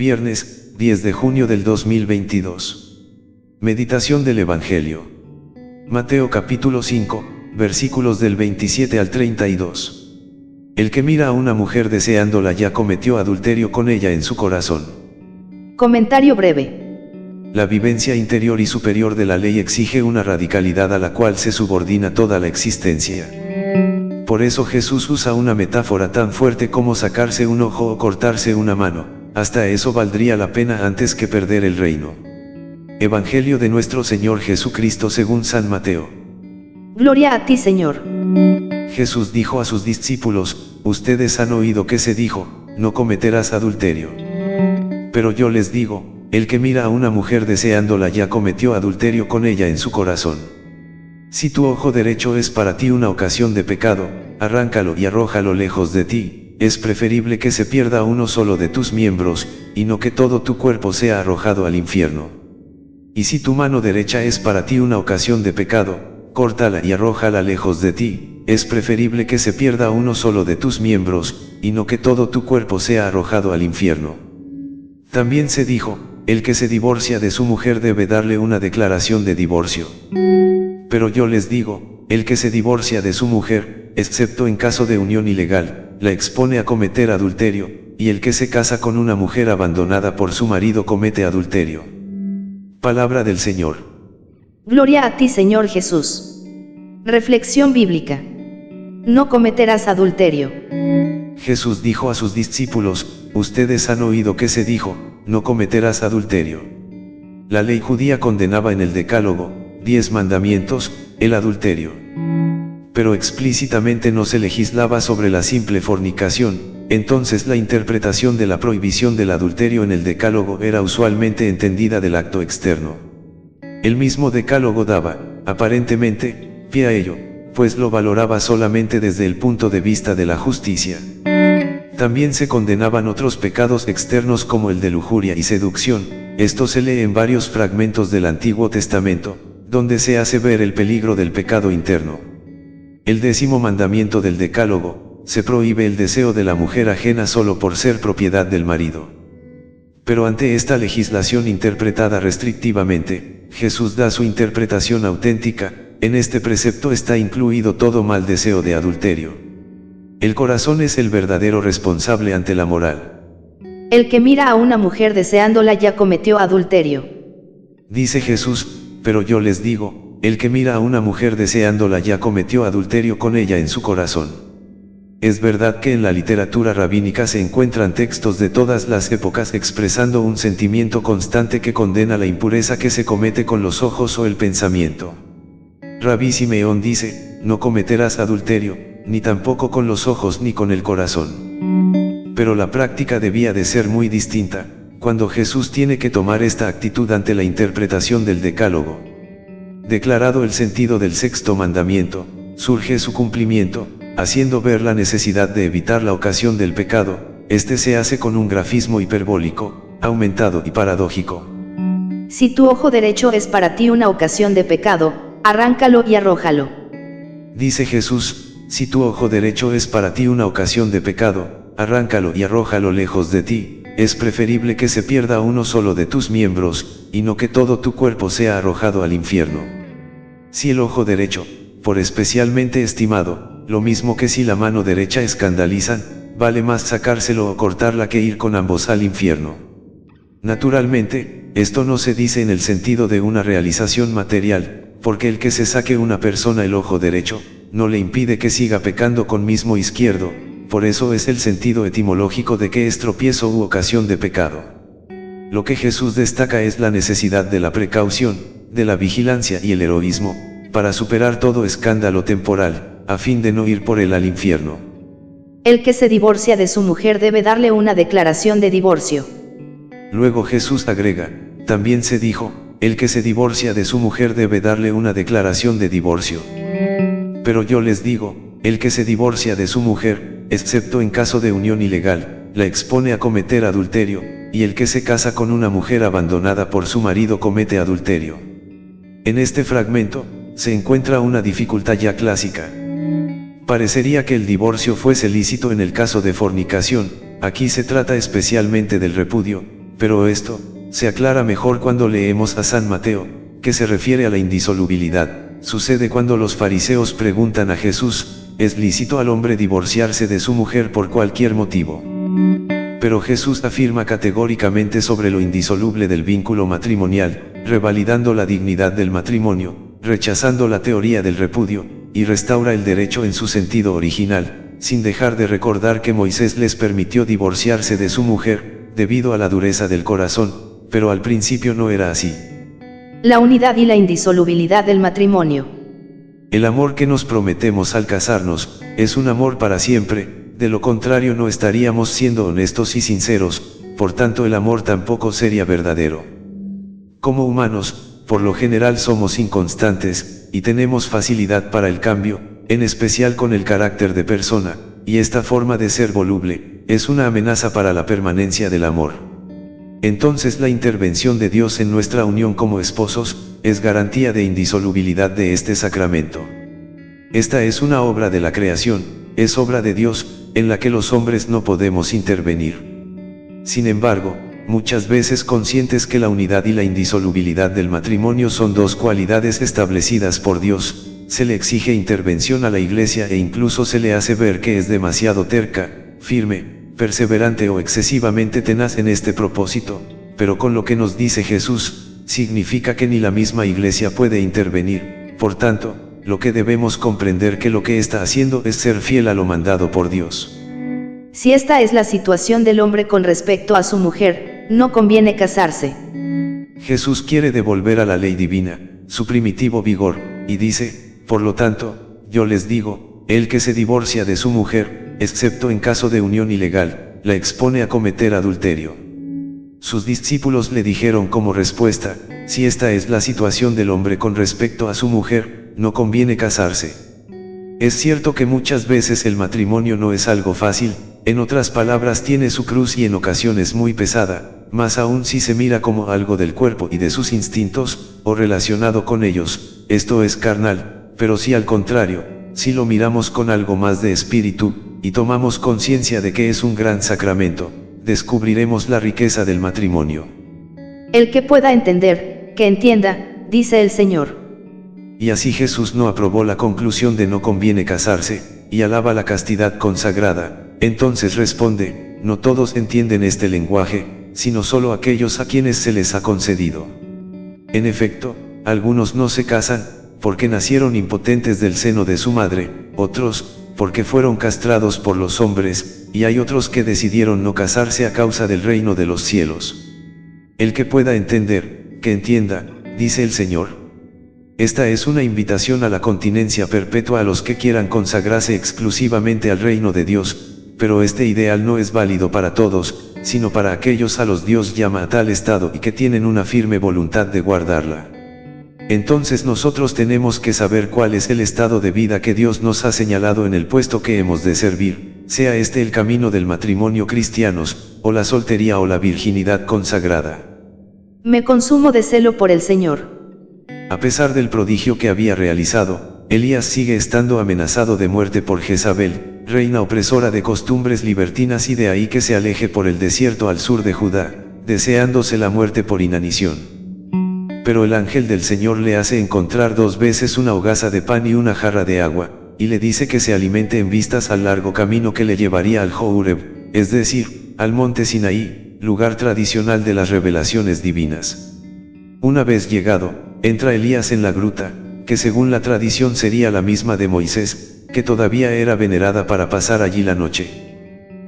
Viernes, 10 de junio del 2022. Meditación del Evangelio. Mateo capítulo 5, versículos del 27 al 32. El que mira a una mujer deseándola ya cometió adulterio con ella en su corazón. Comentario breve. La vivencia interior y superior de la ley exige una radicalidad a la cual se subordina toda la existencia. Por eso Jesús usa una metáfora tan fuerte como sacarse un ojo o cortarse una mano, hasta eso valdría la pena antes que perder el reino. Evangelio de nuestro Señor Jesucristo según San Mateo. Gloria a ti, Señor. Jesús dijo a sus discípulos: ustedes han oído que se dijo, no cometerás adulterio. Pero yo les digo, el que mira a una mujer deseándola ya cometió adulterio con ella en su corazón. Si tu ojo derecho es para ti una ocasión de pecado, arráncalo y arrójalo lejos de ti, es preferible que se pierda uno solo de tus miembros, y no que todo tu cuerpo sea arrojado al infierno. Y si tu mano derecha es para ti una ocasión de pecado, córtala y arrójala lejos de ti, es preferible que se pierda uno solo de tus miembros, y no que todo tu cuerpo sea arrojado al infierno. También se dijo, el que se divorcia de su mujer debe darle una declaración de divorcio. Pero yo les digo, el que se divorcia de su mujer, excepto en caso de unión ilegal, la expone a cometer adulterio, y el que se casa con una mujer abandonada por su marido comete adulterio. Palabra del Señor. Gloria a ti, Señor Jesús. Reflexión bíblica. No cometerás adulterio. Jesús dijo a sus discípulos: ustedes han oído que se dijo, no cometerás adulterio. La ley judía condenaba en el Decálogo, 10 mandamientos, el adulterio. Pero explícitamente no se legislaba sobre la simple fornicación, entonces la interpretación de la prohibición del adulterio en el Decálogo era usualmente entendida del acto externo. El mismo Decálogo daba, aparentemente, pie a ello, pues lo valoraba solamente desde el punto de vista de la justicia. También se condenaban otros pecados externos como el de lujuria y seducción. Esto se lee en varios fragmentos del Antiguo Testamento, donde se hace ver el peligro del pecado interno. El 10º mandamiento del Decálogo, se prohíbe el deseo de la mujer ajena solo por ser propiedad del marido. Pero ante esta legislación interpretada restrictivamente, Jesús da su interpretación auténtica. En este precepto está incluido todo mal deseo de adulterio. El corazón es el verdadero responsable ante la moral. El que mira a una mujer deseándola ya cometió adulterio. Dice Jesús, pero yo les digo, el que mira a una mujer deseándola ya cometió adulterio con ella en su corazón. Es verdad que en la literatura rabínica se encuentran textos de todas las épocas expresando un sentimiento constante que condena la impureza que se comete con los ojos o el pensamiento. Rabí Simeón dice, no cometerás adulterio, ni tampoco con los ojos ni con el corazón. Pero la práctica debía de ser muy distinta, cuando Jesús tiene que tomar esta actitud ante la interpretación del Decálogo. Declarado el sentido del 6º mandamiento, surge su cumplimiento, haciendo ver la necesidad de evitar la ocasión del pecado. Este se hace con un grafismo hiperbólico, aumentado y paradójico. Si tu ojo derecho es para ti una ocasión de pecado, arráncalo y arrójalo. Dice Jesús, si tu ojo derecho es para ti una ocasión de pecado, arráncalo y arrójalo lejos de ti, es preferible que se pierda uno solo de tus miembros, y no que todo tu cuerpo sea arrojado al infierno. Si el ojo derecho, por especialmente estimado, lo mismo que si la mano derecha escandalizan, vale más sacárselo o cortarla que ir con ambos al infierno. Naturalmente, esto no se dice en el sentido de una realización material, porque el que se saque una persona el ojo derecho, no le impide que siga pecando con mismo izquierdo, por eso es el sentido etimológico de que es tropiezo u ocasión de pecado. Lo que Jesús destaca es la necesidad de la precaución, de la vigilancia y el heroísmo, para superar todo escándalo temporal, a fin de no ir por él al infierno. El que se divorcia de su mujer debe darle una declaración de divorcio. Luego Jesús agrega, también se dijo, el que se divorcia de su mujer debe darle una declaración de divorcio. Pero yo les digo, el que se divorcia de su mujer, excepto en caso de unión ilegal, la expone a cometer adulterio, y el que se casa con una mujer abandonada por su marido comete adulterio. En este fragmento, se encuentra una dificultad ya clásica. Parecería que el divorcio fuese lícito en el caso de fornicación, aquí se trata especialmente del repudio, pero esto se aclara mejor cuando leemos a San Mateo, que se refiere a la indisolubilidad. Sucede cuando los fariseos preguntan a Jesús, ¿es lícito al hombre divorciarse de su mujer por cualquier motivo? Pero Jesús afirma categóricamente sobre lo indisoluble del vínculo matrimonial, revalidando la dignidad del matrimonio, rechazando la teoría del repudio, y restaura el derecho en su sentido original, sin dejar de recordar que Moisés les permitió divorciarse de su mujer, debido a la dureza del corazón, pero al principio no era así. La unidad y la indisolubilidad del matrimonio. El amor que nos prometemos al casarnos, es un amor para siempre, de lo contrario no estaríamos siendo honestos y sinceros, por tanto el amor tampoco sería verdadero. Como humanos, por lo general somos inconstantes, y tenemos facilidad para el cambio, en especial con el carácter de persona, y esta forma de ser voluble, es una amenaza para la permanencia del amor. Entonces la intervención de Dios en nuestra unión como esposos, es garantía de indisolubilidad de este sacramento. Esta es una obra de la creación, es obra de Dios, en la que los hombres no podemos intervenir. Sin embargo, muchas veces conscientes que la unidad y la indisolubilidad del matrimonio son dos cualidades establecidas por Dios, se le exige intervención a la Iglesia e incluso se le hace ver que es demasiado terca, firme, perseverante o excesivamente tenaz en este propósito, pero con lo que nos dice Jesús, significa que ni la misma Iglesia puede intervenir. Por tanto, lo que debemos comprender que lo que está haciendo es ser fiel a lo mandado por Dios. Si esta es la situación del hombre con respecto a su mujer, no conviene casarse. Jesús quiere devolver a la ley divina su primitivo vigor, y dice, por lo tanto, yo les digo, el que se divorcia de su mujer, excepto en caso de unión ilegal, la expone a cometer adulterio. Sus discípulos le dijeron como respuesta, si esta es la situación del hombre con respecto a su mujer, no conviene casarse. Es cierto que muchas veces el matrimonio no es algo fácil, en otras palabras tiene su cruz y en ocasiones muy pesada, más aún si se mira como algo del cuerpo y de sus instintos, o relacionado con ellos, esto es carnal, pero si al contrario, si lo miramos con algo más de espíritu, y tomamos conciencia de que es un gran sacramento, descubriremos la riqueza del matrimonio. El que pueda entender, que entienda, dice el Señor. Y así Jesús no aprobó la conclusión de no conviene casarse, y alaba la castidad consagrada. Entonces responde, no todos entienden este lenguaje, sino solo aquellos a quienes se les ha concedido. En efecto, algunos no se casan, porque nacieron impotentes del seno de su madre, otros, porque fueron castrados por los hombres, y hay otros que decidieron no casarse a causa del reino de los cielos. El que pueda entender, que entienda, dice el Señor. Esta es una invitación a la continencia perpetua a los que quieran consagrarse exclusivamente al reino de Dios, pero este ideal no es válido para todos, sino para aquellos a los Dios llama a tal estado y que tienen una firme voluntad de guardarla. Entonces nosotros tenemos que saber cuál es el estado de vida que Dios nos ha señalado en el puesto que hemos de servir, sea este el camino del matrimonio cristianos, o la soltería o la virginidad consagrada. Me consumo de celo por el Señor. A pesar del prodigio que había realizado, Elías sigue estando amenazado de muerte por Jezabel, reina opresora de costumbres libertinas, y de ahí que se aleje por el desierto al sur de Judá, deseándose la muerte por inanición. Pero el ángel del Señor le hace encontrar 2 veces una hogaza de pan y una jarra de agua, y le dice que se alimente en vistas al largo camino que le llevaría al Horeb, es decir, al monte Sinaí, lugar tradicional de las revelaciones divinas. Una vez llegado, entra Elías en la gruta, que según la tradición sería la misma de Moisés, que todavía era venerada para pasar allí la noche.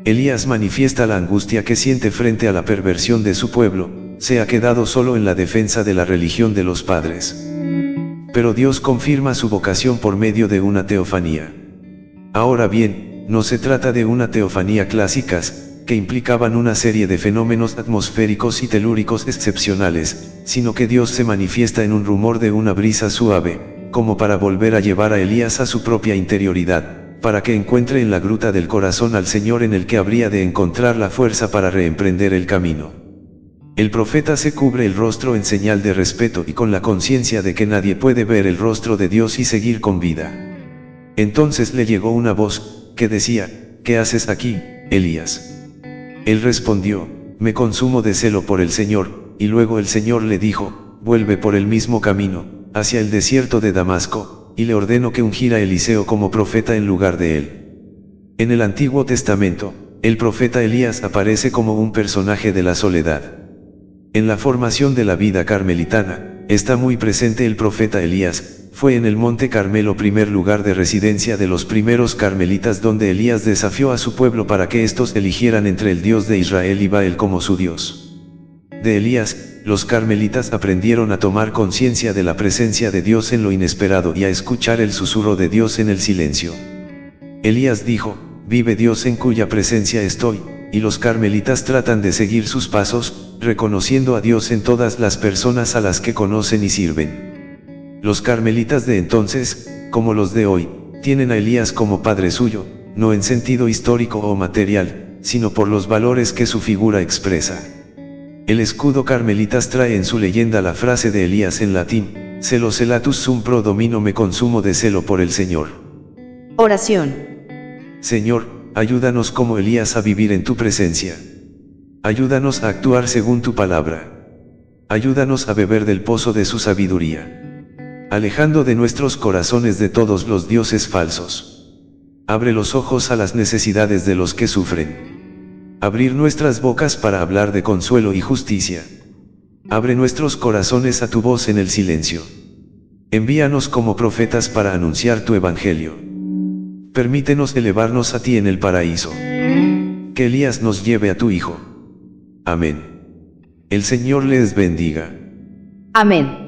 Elías manifiesta la angustia que siente frente a la perversión de su pueblo, se ha quedado solo en la defensa de la religión de los padres. Pero Dios confirma su vocación por medio de una teofanía. Ahora bien, no se trata de una teofanía clásicas, que implicaban una serie de fenómenos atmosféricos y telúricos excepcionales, sino que Dios se manifiesta en un rumor de una brisa suave, como para volver a llevar a Elías a su propia interioridad, para que encuentre en la gruta del corazón al Señor en el que habría de encontrar la fuerza para reemprender el camino. El profeta se cubre el rostro en señal de respeto y con la conciencia de que nadie puede ver el rostro de Dios y seguir con vida. Entonces le llegó una voz, que decía, ¿qué haces aquí, Elías? Él respondió, me consumo de celo por el Señor, y luego el Señor le dijo, vuelve por el mismo camino, hacia el desierto de Damasco, y le ordeno que ungiera a Eliseo como profeta en lugar de él. En el Antiguo Testamento, el profeta Elías aparece como un personaje de la soledad. En la formación de la vida carmelitana, está muy presente el profeta Elías. Fue en el Monte Carmelo primer lugar de residencia de los primeros carmelitas, donde Elías desafió a su pueblo para que estos eligieran entre el Dios de Israel y Baal como su Dios. De Elías, los carmelitas aprendieron a tomar conciencia de la presencia de Dios en lo inesperado y a escuchar el susurro de Dios en el silencio. Elías dijo, vive Dios en cuya presencia estoy, y los carmelitas tratan de seguir sus pasos, reconociendo a Dios en todas las personas a las que conocen y sirven. Los carmelitas de entonces, como los de hoy, tienen a Elías como padre suyo, no en sentido histórico o material, sino por los valores que su figura expresa. El escudo carmelitas trae en su leyenda la frase de Elías en latín, celo celatus sum pro domino, me consumo de celo por el Señor. Oración. Señor, ayúdanos como Elías a vivir en tu presencia. Ayúdanos a actuar según tu palabra. Ayúdanos a beber del pozo de su sabiduría, alejando de nuestros corazones de todos los dioses falsos. Abre los ojos a las necesidades de los que sufren. Abrir nuestras bocas para hablar de consuelo y justicia. Abre nuestros corazones a tu voz en el silencio. Envíanos como profetas para anunciar tu evangelio. Permítenos elevarnos a ti en el paraíso. Que Elías nos lleve a tu Hijo. Amén. El Señor les bendiga. Amén.